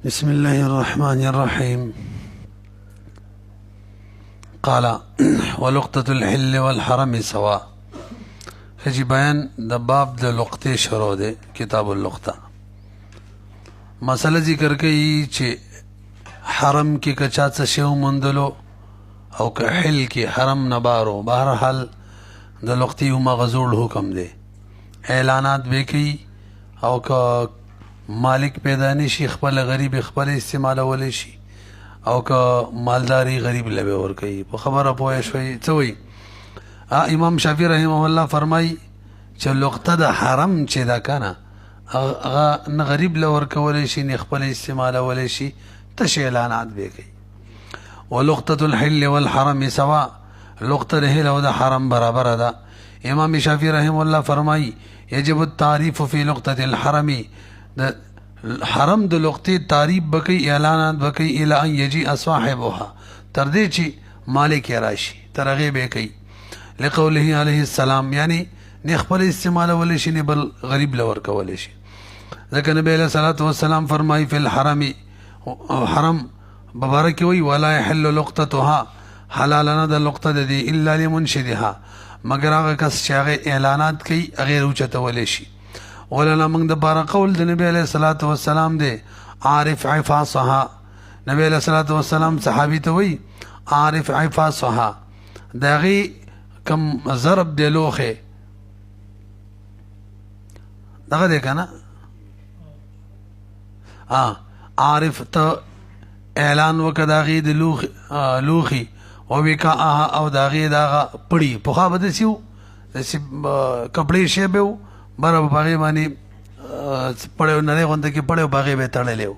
بسم الله الرحمن الرحيم. قال ولقطة الحل والحرم سواء. خجي بیان د باب د لقطې شروع دی. کتاب اللقطه مسله ذکر کوي چې حرم کې کچا څه شی وموندلو او که حل کې حرم نه بارو، بهرحال د لقطې مغزول حکم دی. اعلانات به کوي او که مالک پیدا نشي خپل غریب خپل استعمالولی شي او که مالداری غریب لبه ور کوي. په خبره پوه شوي څه وایي؟ امام شافعي رحمه الله فرمای چې لقطه د حرم چې دا کنه هغه نه غریب لور کولی شي نه خپل استعمالولی شي، تش اعلانات به کوي. ولقطة الحل والحرم سواء. لقطه د حل او د حرم برابر ده. امام شافعي رحمه الله فرمای يجب التعريف في لقطة الحرم. د حرم د لقطې تعریف بکی، اعلانات بکی الى ان یجیء صاحبها، تر دې چې مالک راشي تر هغې به کوي. لقوله علیه السلام، یعنی نه خپل استعمالولی شي نه بل غریب لور کولی شي. ځکه نبی علیه الصلاة والسلام فرمایي فی الحرم، حرم مبارک وی ولا یحل لقطتها، حلال نه د لقطه د دې الا لمنشدها، مگر هغه کس چې هغه اعلانات کوي هغې راوچتولی شي. ولنا موږ د باره قول د نبی علیه الصلاة والسلام دی عارف عفاصها. نبی علیه الصلاة والسلام صحابي ته وی عارف عفاصها، د هغې کم ضرب دی لوښې دغه دی که نه، عارف ته اعلان وکړه د هغې د لوښي ووقاءها او د هغې د هغه پړي. پخوا به داسې و، داسې کپړې شی به و، بره په هغې باندې پړی نری غونده کې پړی په هغې به یې تړلی و.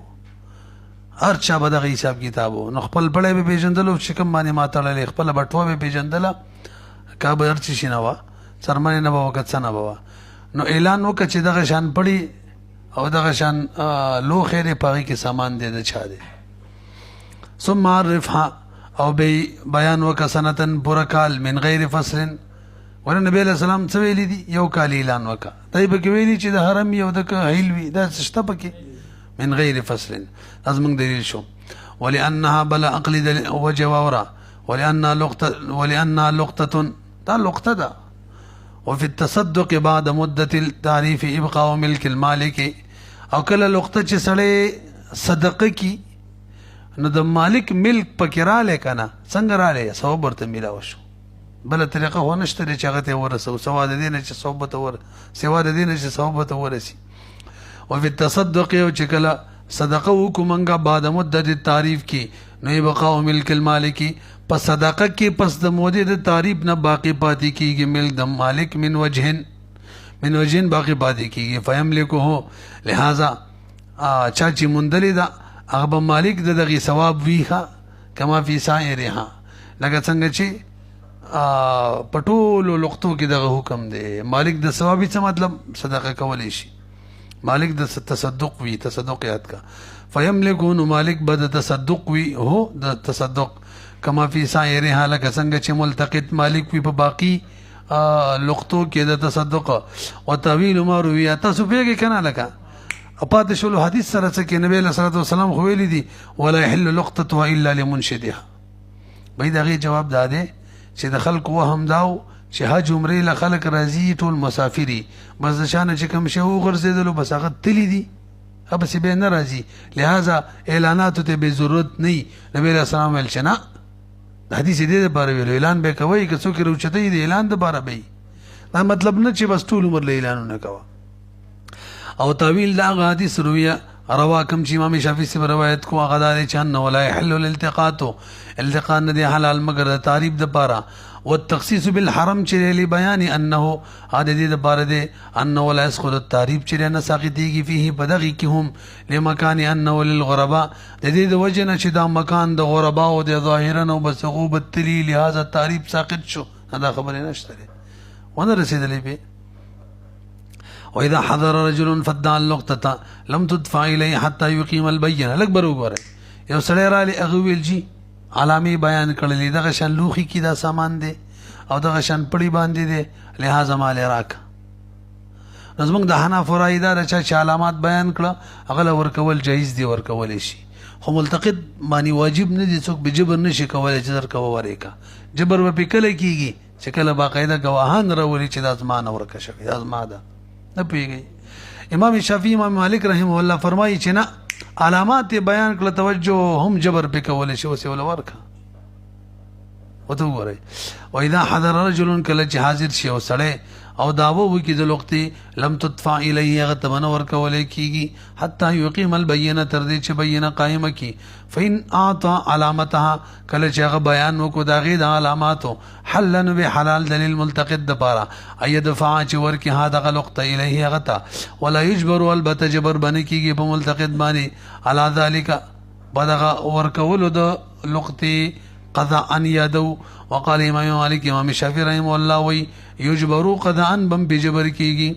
هر چا به دغه حساب کتاب و. نو خپل پړی به پېژندلو چې کوم باندې ما تړلی، خپله بټوه به پېژندله، که به هر څه شي نه وه، څرمنې نه به وه که څه نه به وه. نو اعلان وکړه چې دغه شان پړي او دغه شان لوښی دی، په هغې کې سامان دی د چا دی. ثم عرفها، او به بیان وکړه سنتن پوره کال من غیر فصل. ولې نبی علیه السلام څه ویلي دي؟ یو کال اعلان وکړه. دی پکې ویلي چې د حرم یو د حیل وي، دا شته پکې من غیر فصل. دا زموږ دلیل شو. ولأنها بلا عقل وجه واوره، ولأنها لقطة، دا لقطه ده. وفي التصدق بعد مدة التعريف ابقاء ملك المالك. او کله لقطه چې سړی صدقه کی نو د مالک ملک پکې رالی که نه، څنګه رالی؟ ثواب ورته میلاوه شو. بله طریقه خو نشته دی چې هغه ته یې ورسوو سوا د دې نه چې ثواب ورته ورسي. وفي التصدق، او چې کله صدقه وکړو منګه بعد مدت تعریف کې نو بقاء ملک المالک، پس صدقه کې پس د مودې د تعریف نه باقی پاتې کېږي ملک د مالک من وجهن باقی پاتې کېږي. فیملکه، لہذا چا چې موندلې ده هغه به مالک د دغې ثواب وي، کما فی سائرها، لکه څنګه چې په ټولو لقطو کې دغه حکم دی. مالک د ثوابي څه مطلب؟ صدقه کولی شي، مالک د تصدق وي، تصدق یاد کا. فیملکو، نو مالک به د تصدق وي، هو د تصدق، کما فی سائرها، لکه څنګه چې ملتقط مالک وي په باقي لقطو کې د تصدق. وتاویل ما روي، تاسو پوهېږئ که نه؟ لکه پاتې شولو حدیث سره څه کې نبی علیه الصلاة والسلام خو ویلي دي ولا یحل لقطتها الا لمنشدها. بهی د هغې جواب دا دی چې د خلکو وهم دا و چې حج عمرې له خلک راځي ټول مسافري، بس د شانه چې کوم شی وغورځېدلو بس هغه تلي دي، هغسې بیا نه راځي، لہذا اعلاناتو ته بې ضرورت نه وي. نبی علیه السلام ویل چې نه، د حدیث یې دې دپاره ویلو اعلان به یې کوئ، که څوک یې راوچتوي د اعلان دپاره به وي. دا مطلب نه چې بس ټول عمر له اعلانونه کوه. او تاویل د هغه حدیث رویه روا کم چې امام شافعي صاحب روایت کو هغه دا دی چې انه لا یحل الالتقاط، التقاط نه دی حلال مگر د تعریف دپاره. والتخصیص بالحرم چې دی بیان انه هغه د دې دپاره دی انه لا یسقط التعریف چې دی نه ساقطېږي فيه په دغې کې هم لمکان انه للغرباء، د دې د وجې نه چې دا مکان د غرباو دی ظاهرا او بصغوبت تلي، لهذا تعریف ساقط شو. دا خبرې نشته دی، ونه رسېدلی پې. وإذا حضر رجل فادعى اللقطة لم تدفع إليه حتى يقيم البينة. لږ بر وګورئ، یو سړی رالی هغه ویل جي علامې بیان کړلې دغه شان لوښي کې دا سامان دی او دغه شان پړي باندې دی، لہذا مال یې راکړه. زمونږ د حنفو رایې دا ده چې علامات بیان کړه هغه له ورکول جایز دي ورکولی شي خو ملتقط باندې واجب نه دي څوک به جبر نه شي کولی چې در کوه ورېکه جبر به پې کله کېږي چې کله باقاعده ګواهان راولي چې دا زما نه ورکه شوې دا زما ده نه پوهېږئ امام شافعي امام مالک رحمه الله فرمایي چې نه علامات یې بیان کړه توجه هم جبر پې کولی شي اوس یې وله ورکه وته وګورئ واذا حضر رجل کله چې حاضر شي او سړی او دعوه وکړي د لغتې لم تدفع الیه هغه ته به نه ورکولی کېږي حتی یقیم البینه تر دې چې بینه قایمه کړي فإن اعطى علامتها کله چې هغه بیان وکړو د هغې د علاماتو حل نو به حلال دلیل ملتقط دپاره ان یدفع چې ورکړي ها دغه لغته الیه هغه ته ولا یجبر البته جبر به نه کېږي په ملتقط باندې علی ذلک په دغه ورکولو د لغتې قضاء یادو وقال امام مالک امام شافعي رحمه الله وی یجبرو قضاء بم بجبر کیږي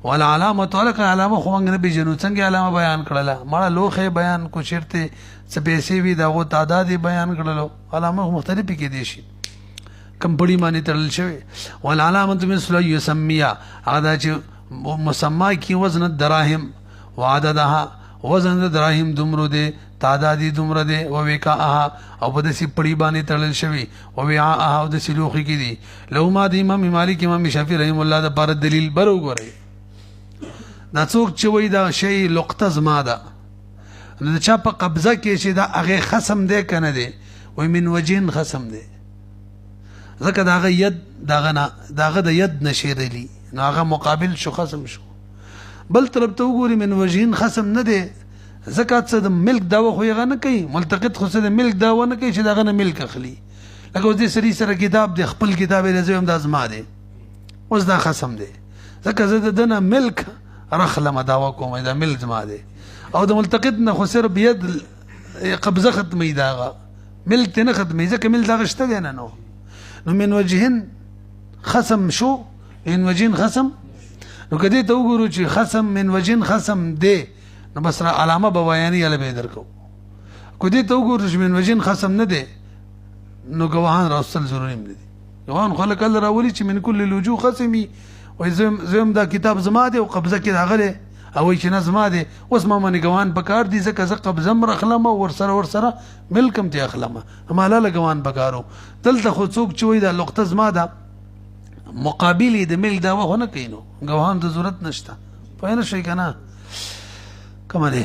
والعلامه ولک علامه خو موږ نه بجنو څنګه علامه بیان کړله مړه لوخه بیان کو شرطه څه پیسې وي دغه تعداد بیان کړلو علامه مختلفې کې دي شي کم بڑی معنی تړل شوی والعلامه مثل یسمیا هغه چې مسما کی وزن الدراهم وعددها وزن الدراهم دمرو دي تعدادی دومره دی و وکاها او په داسې پړی باندې تړل شوي و وعاءها او داسې لوښي کې دي له ما د امام مالک امام شافعي رحم الله دپاره دلیل بر وګورئ دا څوک چې وایي دا شی لقطه زما ده نو د چا په قبضه کې چې دا هغې خصم دی که نه دی وایي من وجهن خصم دی ځکه د هغه ید د هغه د ید نه شیرلي نو هغه مقابل شو خصم شو بل طرف ته وګوري من وجهن خصم نه دی زکات څه د ملک دعوه خو یې نه کوي ملتقط خو څه د ملک دعوه نه کوي چې دغه نه ملک اخلي لکه اوس دې سړي سره کتاب دی خپل کتاب یې زه یم دا زما دی اوس دا خصم دی ځکه زه د ده نه ملک رخلمه دعوه کوم دا ملک زما دی او د ملتقط نه خو صرف ید قبضه ختموي د هغه ملک ته نه ختموي ځکه ملک دغه شته دی نه نو من وجهن خصم شو من وجهن خصم نو که دې ته وګورو چې خصم من وجهن خصم دی نو بس را علامه به بیاني اله به درکو کو دې ته وګورو چې من وجهن خصم نه دی نو ګواهان راوستل ضروري نه دي ګواهان خلک الله راولي چې من کل الوجوه خصمي وای زم دا کتاب زما دی او قبضه کې راغله او چې نه زما دی اوس ما باندې ګواهان پکار دي ځکه زه قبضه م راخلم او ورسره ملکم ته اخلم هماله ګواهان پکارو دلته خو څوک چې وای دا لقطه زما ده مقابل د ملک دعوه نه کوي نو ګواهان ته ضرورت نشته پوه نه شئ که نه کما دی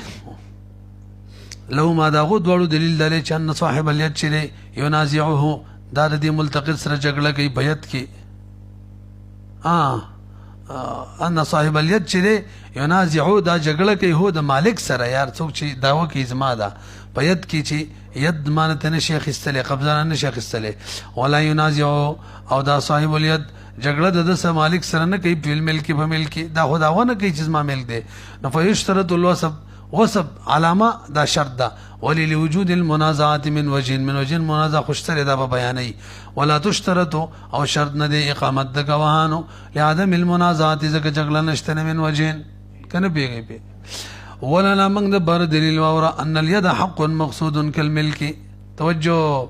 لو ما داغو دوړو دلیل دلی چې ان صاحب الید چې دی ینازعه دا د دې ملتقط سره جګړه کوي بیعت کې ان صاحب الید چې دی ینازعه دا جګړه کوي هو د مالک سره یار څوک چې دعوه کوي زما ده بیعت کې چې ید مانته نه شي اخیستلی قبضه نه شي اخیستلی ولا ینازعه او دا صاحب الید جګړه د دسه مالک سره نه کوي په ملک په ملک دا خداوه نه کوي چې زما ملک دی نو فیشترط الوصف علامه دا شرط ده ولی لوجود المنازعات من وجه منازع خوشتر دا به بیانوي ولا تشترط او شرط نه دی اقامت د ګواهانو لعدم المنازعات ځکه جګړه نشته من وجه کنه پیږي پی ولنا موږ د بار دلیل واوره ان اليد حق مقصود كالملك توجه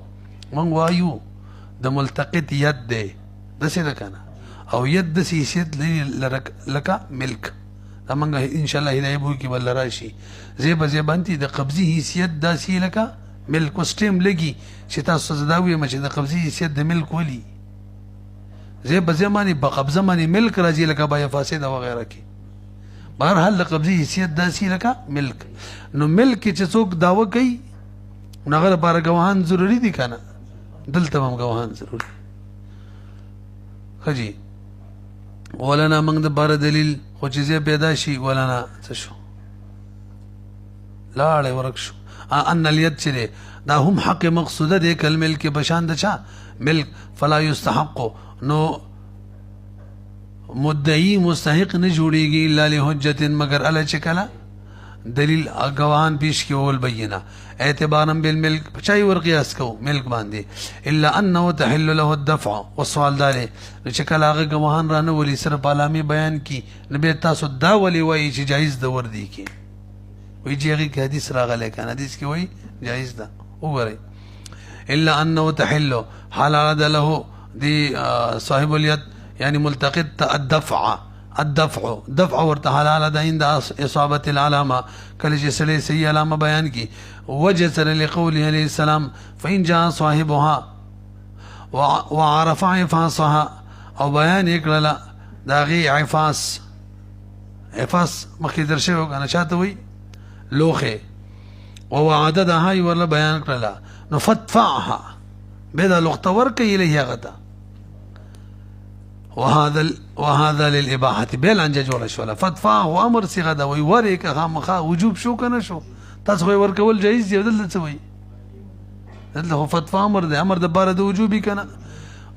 موږ وایو د ملتقط ید دی دسې ده که نه او ید داسې حیثیت لري لکه ملک دا موږ انشاءالله هدایه به وکړي بله راشي ځای په ځای باندې د قبضي حیثیت داسې لکه ملک اوس ټیم لګي چې تاسو ته زه دا ووایم چې د قبضي حیثیت د ملک ولي ځای په ځای باندې په قبضه باندې ملک راځي لکه بای فاسده وغیره کې بهرحال د قبضي حیثیت داسې لکه ملک نو ملک کې چې څوک دعوه کوي نو هغه لپاره ګواهان ضروري دي که نه دلته هم ګواهان ضروري خجی ولنا موږ د باره دلیل خو چې ځای پیدا شي ولنا څه شو لاړې ورک شو ان الید چې دی دا هم حق مقصوده دی که الملک په شان د چا ملک فلا یستحق نو مدعی مستحق نه جوړیږي الا لحجت مگر اله چې کله دلیل ګواهان پیش کې اول بینه اعتبارا بالملک چای ور قیاس کو ملک باندې الا انه تحل له الدفع والسؤال داله چې کله هغه ګواهان رانه ولي سره پالامی بیان کی نبی تاسو دا ولي وایي چې جایز د ور دی کی وی چې هغه حدیث راغلی کنه حدیث کې وایي جایز ده وګورئ الا انه تحل حلال له دی صاحب الید یعنی ملتقط الدفع دفع ورته حلاله ده عند اصابه العلامه کله چې سړی صحیح علامه بیان کی وجسر لقوله عليه السلام فإن جاء صاحبها وعرف عفاصها او بیان یکړه داغي عفاس مخکې درشه کنه چاته وي لوخه ووعدها ولا بیان کړه نو فتفعها بدا لغت ورکه الیه غدا وهذا للاباحه بل انجه جوړ شو فتفعه امر صيغه دا وي ورکه خامخا وجوب شو کنه شو تاسو ورکول جایز دی دلته څه وي دلته فتوا امر دی امر د بار د وجوبي کنه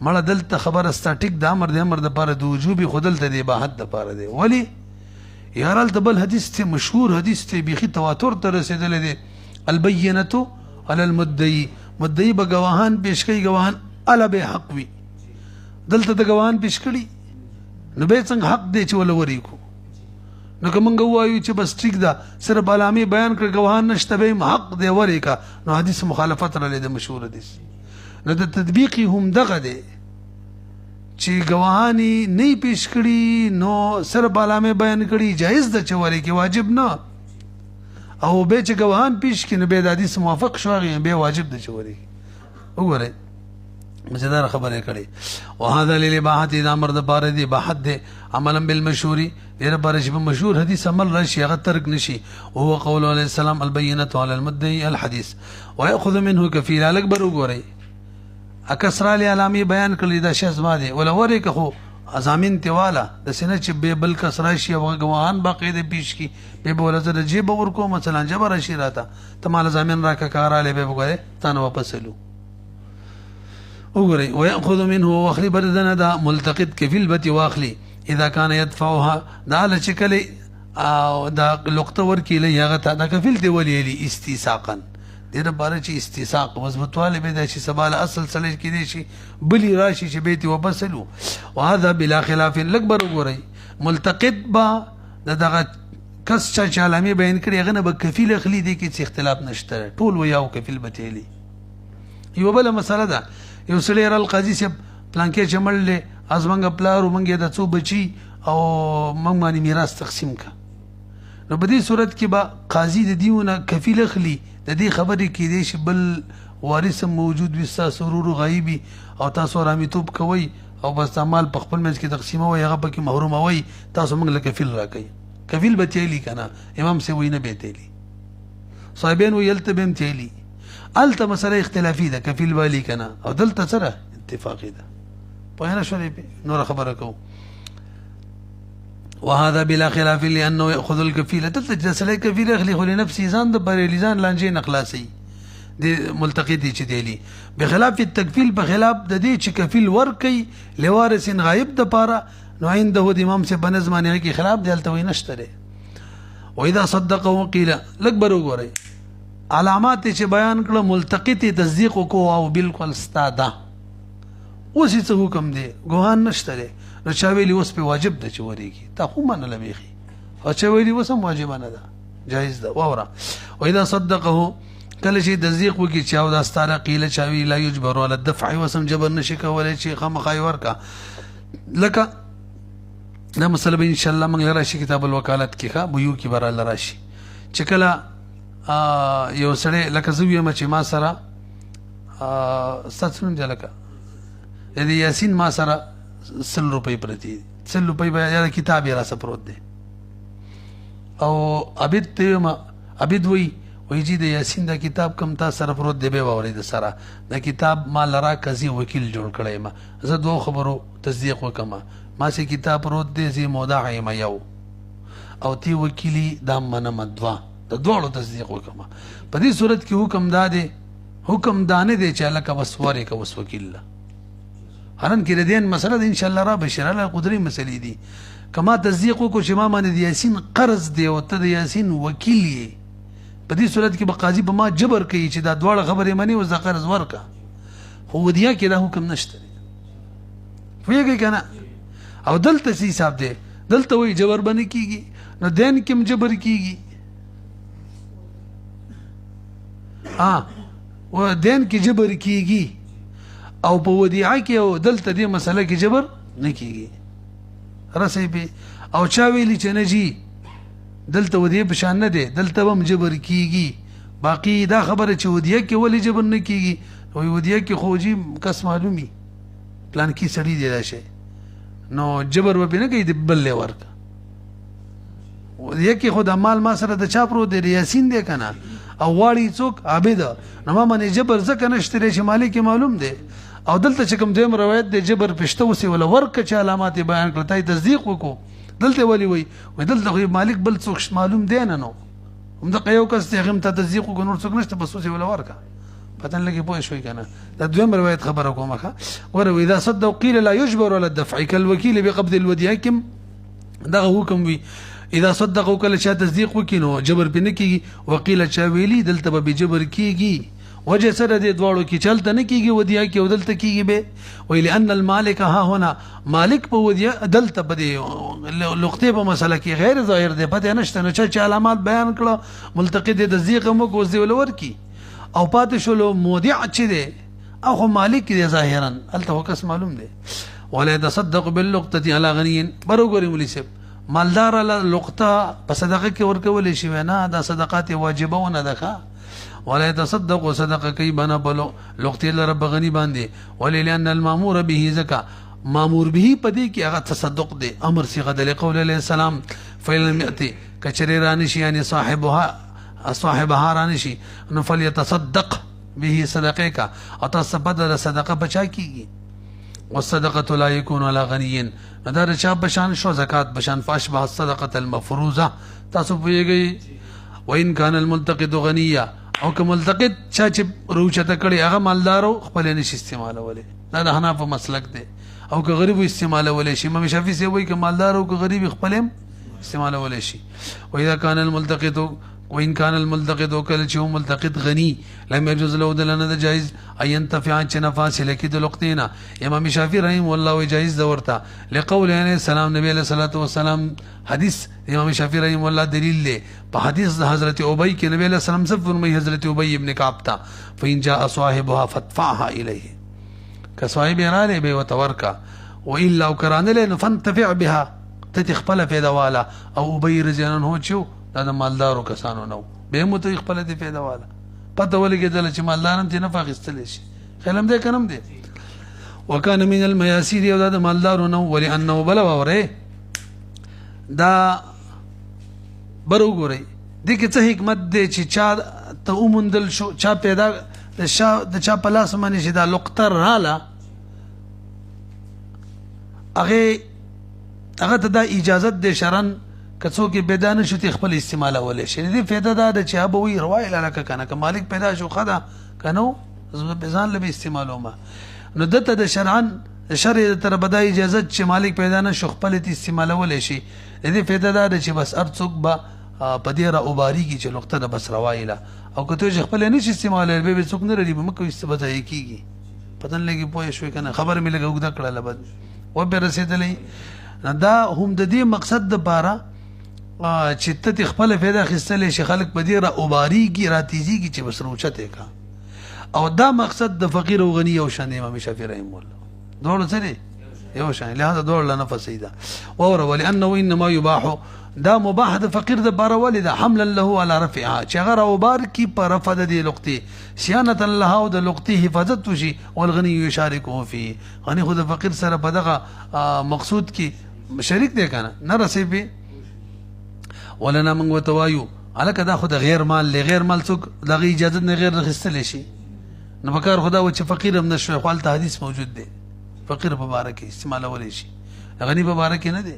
مړه دلته خبر استاتیک د امر د بار د وجوبي خودل ته دی اباحت د بار دی ولی یارال تبل حدیث ته مشهور حدیث ته بيخي تواتر ته رسیدل دي البينه على مدعي به گواهان پیش کوي گواهان الا به حق وي دلته د گواهان پیش کړي نو به څنګه حق دی چې ول وری کو نو کومنګ وایو چې بس ټیک ده صرف علامه بیان کړ گواهان نشته به حق دی وری کا نو حدیث مخالفت را لید مشهور حدیث نو د تطبیقی هم دغه دی چې گواهانی نه پیش کړي نو صرف علامه بیان کړي جایز ده چې وری کې واجب نه او به چې گواهان پیش کړي نو به د حدیث موافق شوغي به واجب ده چې وری وګوره مزیدار خبره کړي وهذا للاباحه اذا امر د بار دي اباحت دي عملا بالمشهور دغه بار شي مشهور حدیث عمل راشي هغه ترک نشي وهو قول عليه السلام البينه على المدعي الحديث وياخذ منه كفيل الاكبر وګوري اکسر علی علامه بیان کړی دا شی زما دي ولا ورې که خو ازامین تیواله د سینه چې به بل کس راشي او گواهان باقاعده پیش کی به بوله زره جیب ورکو مثلا جبر شي راته تمال زمين راکه کار علی به وګوره تانه واپس لو وګوري وياخذ منه واخلي بردنا دا ملتقط كفيل بتي واخلي اذا كان يدفعها دا لشكل دا لقطه ورکی له هغه دا کفیل دی ولې استیساقا دغه باره چې استیساق مضبوطواله به د شي سباله اصل سره کې دي شي بلی راشي چې بیت وبسلو وهذا بلا خلاف الاكبر وګوري ملتقط با دغه کس چې علامه بیان کړي هغه نه به کفیل اخلي دي کې اختلاف نشته ټول ویاو کفیل بتېلی یو بل مسله ده یو سړی را القاضي صاحب پلانکې چمل له ازمنګ پلارو منګه د څو بچي او منګ باندې میراث تقسیم کا نو په دې صورت کې با قاضي د دیونه کفیل اخلي د دې خبرې کې دې شی بل وارث موجود وي سرور غایبی او تاسو رامیتوب کوي او بس مال په خپل منځ کې تقسیمه وي هغه پکې محروم وي تاسو موږ له کفیل راکړي کفیل به تیلی کنه امام سی وینه به تیلی صاحبین ویلته بهم تیلی الته مسله اختلافي ده کفیل والی کنه او دلته سره اتفاقی ده په هغه شولې نور خبره کو وهذا بلا خلاف لانه ياخذ الكفيل تتجسل كفيل يخلي لنفسه زان د لسان لانجي نخلاصي دي ملتقطي چې ديلي بخلاف التكفيل بخلاف د دې چې کفیل ورکي لوارث غائب د پاره نو عنده د امام سے بنظمانه کې خلاف دلته وي نشته واذا صدقه قيل الاكبر وګوري علامات چې بیان کړه ملتقطي تصدیق کو او بالکل استاده اوس څه حکم دی ګوهان نشته نو چا ویلی اوس په واجب ده چې وريږي تا خو منله بيخي او چا ویلی اوس هم واجب نه ده جایز ده واورا واذا صدقه کله چې تصدیق وکي چې او د استاره قيل چا وی لا يجبر على الدفع وسم جبر نشي کولای چې خامخای ورکا لکه دا مسله به ان شاء الله موږ راشي کتاب الوکالت کې ښه بو یو کې برال راشي چې کله یو سړی لکه زوی ما چې ما سره ستاسو نه لکه دې یاسین ما سره 100 روپۍ پرتی 100 روپۍ به یا کتاب یې را سپروت دی او عبید ته ما عبید وی چې د یاسین دا کتاب کم تا سره پروت دی به ووري د سره دا کتاب ما لرا قضی وکیل جوړ کړی ما زه دوه خبرو تصدیق وکما ما سي کتاب پروت دی زی مودع ما یو او تی وکیلی دا منه مدوا د دوړو تصدیق وکما په دې صورت کې حکم داده حکم دانه دی چې لکه وسوره کا وس وکیل هرن کې ردین مسله ان شاء الله را بشره له قدرت مسلې دي کما تصدیق کو چې ما باندې یاسین قرض دی او ته د یاسین وکیل یې په دې صورت کې به قاضي به ما جبر کوي چې دا دواړه خبرې مني او د قرض ورکا خو دیا کې دا حکم نشته فویږي کنه او دلته سي حساب دی دلته وی جبر باندې کیږي نو دین کې جبر کیږي و دین کې جبر کیږي او په ودیعه کې او دلته دې مسله کې جبر نه کیږي رسې به او چا ویلي چې نه جي دلته ودیه په شان نه دی دلته به هم جبر کیږي باقي دا خبره چې ودیه کې ولې جبر نه کیږي وایي ودیه کې خو جي کس معلومي پلان کې سړي دی دا شی نو جبر به نه کوي د بل ورک ودیه کې خو د مال ما سره د چا پرو دی ریاسین دی کنه او واړی څوک عابد نو ما باندې جبر ځکه نشته چې مالک معلوم دی او دلته چې کوم دیم روایت دی جبر پښته وسی ولا ورک چې علامات بیان کړه تای تصدیق وکړو دلته ولی وای دلته خو مالک بل څوک معلوم دی نه نو هم د یو کس ته هم ته تصدیق وکړو نور څوک نشته بس وسی ولا ورکا پتن لګي پوه شوي کنه دا دویم روایت خبره کومه ورو اذا صدق قيل لا يجبر ولا الدفع كالوكيل بقبض الوديعه كم دغه حکم وي اذا صدقوا کله چا تصدیق وکینو جبر پنه کیږي وکیل چا ویلی دلته به جبر کیږي وجه سره دې دواړو کې چلته نه کیږي ودیعه کې ودلته کیږي به ویل ان المالک ها هنا مالک په ودیعه دلته په دې لقطه په مسله کې غیر ظاهر دی پته نشته نو چې علامات بیان کړه ملتقد تصدیق مو کو ذل ورکی او پاتې شلو مودع چې دی او مالک دی ظاهرا الته کس معلوم دی ولا يتصدق باللقطه على غني بروګری مليسب مالدار له لقطه په صدقه کې ورکول شي نه دا صدقات واجبه ونه ده ولا يتصدق صدقه کوي بنا بلو لقطه لرب غني باندې ولئن المامور به زکا مامور به پدې کې هغه تصدق دی امر صيغه د قول عليه السلام فلم ياتي کچري رانشي یعنی صاحبها رانشي نو فليتصدق به صدقه کا او تصدق صدقه بچا کیږي والصدقه لا يكون على غني ندار چا بشان شو زکات بشان فاشبه الصدقه المفروضه تاسو پیږي وان كان الملتقط غنيا او که ملتقط چا چې روچته کړي هغه مالدارو خپل نشي استعمالولې دا د حناف مسلک دی او که غریب استعمالولې شي امام شافعي سي وایي که مالدار او که غریب خپل استعمالولې شي واذا كان الملتقط وإن كان الملتقط وكل شيء ملتقط غني لم يجوز له دلنا جائز أن ينتفع نفاس لكد لقطينا امام شافعي رحمه الله جائز دورتا لقول عليه السلام نبي عليه الصلاه والسلام حديث امام شافعي رحمه الله دليل له حديث حضرت ابي کے نبی علیہ السلام سے فرمائی حضرت ابي ابن كعب تا فإن جاء صاحبها فادفعها اليه كصاحب راله به وتوركا والا كران له فانتفع بها تتخفل في دوالا او ابي رضي الله عنه چو دا د مالدارو کسانو نو به مو ته خپل دي پیدا والا پته ولګیدل چې مالدارم ته نه فاخستل شي خلم دې کنم دې وکانه من المياسير یو دا د مالدارو نو ولانه بل وره دا برو ګوري دې کې څه حکمت دې چې چا ته اومندل شو چا پیدا د چا پلاس باندې شي دا لقطر رااله هغه ته دا اجازه دې شرن کڅو کې بدانه شو ته خپل استعمال ولې شي دې فایده دا چې ابو وی روای لکه کنه ک مالک پیدا شو خدا کنو ځان له استعمالو ما نو دته د شرعن شرع تر بدای اجازه چې مالک پیدا نه شو خپل استعمال ولې شي دې فایده دا چې بس ارڅوک با پدیره اوباری کی چې نقطه د بس روایله او کته چې خپل نه شي استعمال به څوک نه لري مکه استبدای کیږي پتن لګي پوه شو کنه خبر مې لګو دا کړه لبد و به رسیدلې دا هم د دې مقصد د بارا چې ته خپل فایده خستلې شي خلک په دې را اوباریږي را تیزیږي چې بس روچته کا او دا مقصد د فقیر او غنی او شان امام شافعي رحم الله دوړ سره یو شان لهدا دوړ لنه فسیدا اور ولانه انما يباح دا مباح د فقیر د بار ولید حملا له على رفعها چې غره اوبار کی پر رفع د لقطه صيانه لها او د لقطه حفاظت وشي والغني يشاركه فيه غنی خود فقیر سره په دغه مقصود کی شریک دی کنه نه رسیبي ولنا من وتوایو الکه دا خود غیر مال لغیر مال څوک دغه اجازه نه غیر رخصتل شي نو بکار خدا و چې فقیر هم نشو خپل حدیث موجود دی فقیر مبارک استعمال ولې شي غنی مبارک نه دی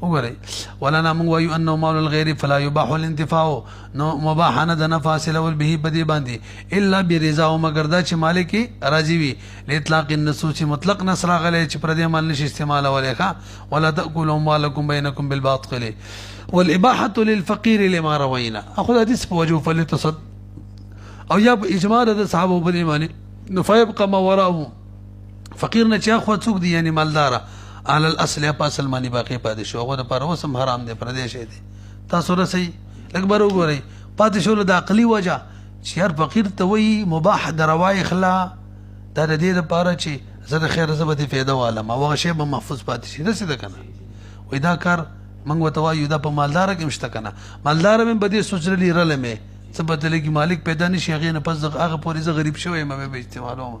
وګورئ ولنا من وایو انه مال الغیر فلا يباح الانتفاع نو مباح نه د نفاصل ول به بدی باندې الا برضا او مگر دا چې مالک راضی وي لاطلاق النصوص مطلق نصر غلې چې پر دې مال نشي استعمال ولې ښا ولا تاكلوا مالكم بينكم بالباطل والاباحه للفقير لما روينا اخذ حديث بوجوه فلتصد او یا اجماع د صحابه په ایمان نو فيبقى ما وراءه فقير نه چا خو څوک دي یعنی مالدار على الاصل اصل معنی باقی پاتې شو غو د پر وسم حرام دی پر دې شي دي تاسو رسي اکبر وګورئ پاتې شو د عقلي وجه چې هر فقير ته وي مباح دروای اخلا دا د دې لپاره چې زه د خیر زبدي فایده والم او شی به محفوظ پاتې شي دسه ده کنه وای دا کار موږ ورته وایو دا په مالداره کې مشته که نه مالداره مې به دې سوچ لري رلی مې څه پته لګي مالک پیدا نه شي هغې نه پس هغه پورې زه غریب شوی یم بیا به استعمالوم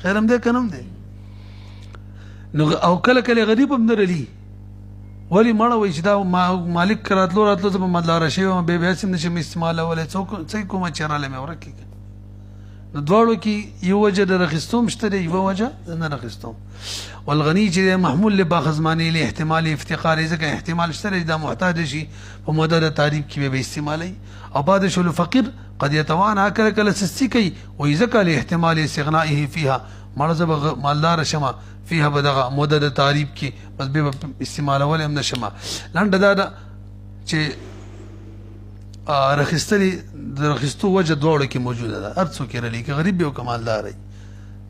خیر هم دی که نه هم دی نو او کله کله غریب هم نه رلی ولې مړه وایي چې دا مالک راتلو زه په مالداره شوی یم بیا هسې هم نشم استعمالولی څه کومه چې رالی مې ورک کړي نو دواړو کې یو وجه د رخصتوم شته دی یوه وجه د نه رخصتوم والغني چې دی محمول له باخزماني له احتمال افتقاري ځکه احتمال شته دی دا محتاج شي په موده د تعریف کې به استعمالي او بعد شلو فقیر قد يتوانى کله کله سستی کوي وایي ځکه له احتمال استغنائه فيها مړه زه به مالداره شمه فيها به دغه موده د تعریف کې بس بیا به استعمالولی هم نه شمه لنډه دا ده چې رخصتلی د رخصتو وجه دواړو کې موجوده ده هر څوک یې رلی که غریب وي او که مالدار وي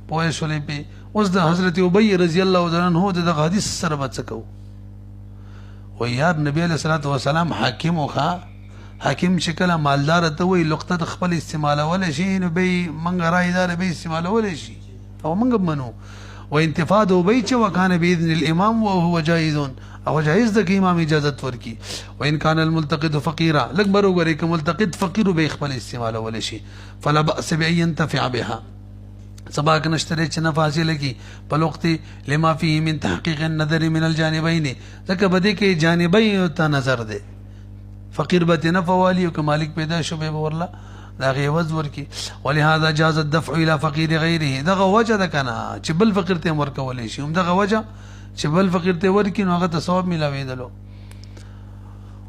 پوه شولې پې اوس د حضرت ابی رضی الله تعالی عنه د دغه حدیث سره به څه کوو وایي یار نبي علیه صلات وسلام حاکم و حاکم چې کله مالدار ته وایي لقطه د خپل استعمالولی شي نو به یې موږ رایې داره به یې استعمالولی شي او موږ به منو وانتفاض ابی چې وکانه باذن الامام وهو جایز او جایز ده که امام اجازت ورکي وان كان الملتقط فقيرا لږ به وګورئ که ملتقط فقیر به یې خپل استعمالولی شي فلا بأس بأن ينتفع بها سبا که نشته دی چې نفع حاصله کړي په وخت لما فيه من تحقیق النظر من الجانبین ځکه به دې کې جانبین ته نظر دی فقیر به ترې نفع والي او که مالک پیدا شو بیا به ورله د هغې عوض ورکړي ولهذا جاز الدفع الى فقیر غیره دغه وجه ده که نه چې بل فقیر ته هم ورکولی شي همدغه وجه چې بل فقیر ته ورکړي نو هغه ته ثواب میلاوېدلو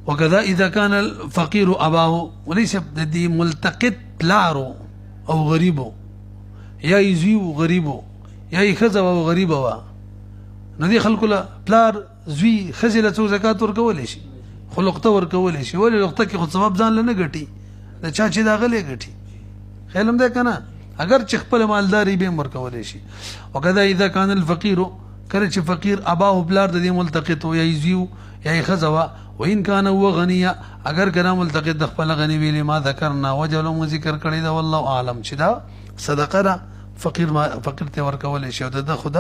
وکذا اذا كان الفقیر اباه وليس د دې ملتقط پلارو او غریبو یا یې زوی و غریبو یا یې ښځه وه او غریبه وه نو دې خلکو له پلار زوی ښځې له څوک زکات ورکولی شي خو لقطه ورکولی شي ولې لقطه کې خو ثواب ځان له نه ګټي د چا چې د هغه لی ګټي خیال هم دی که نه اگر چې خپله مالداري به هم ورکولی شي وکذا اذا كان الفقیر کله چې فقیر اباه پلار د دې ملتقط و یا یې زوی یا یې ښځه وه وان كان هو غنیه اگر که دا ملتقط د خپله غني وي لما ذکرنا وجه له مو ذکر کړی ده والله اعلم چې دا صدقه ده فقیر ته ورکولی شي او د ده خو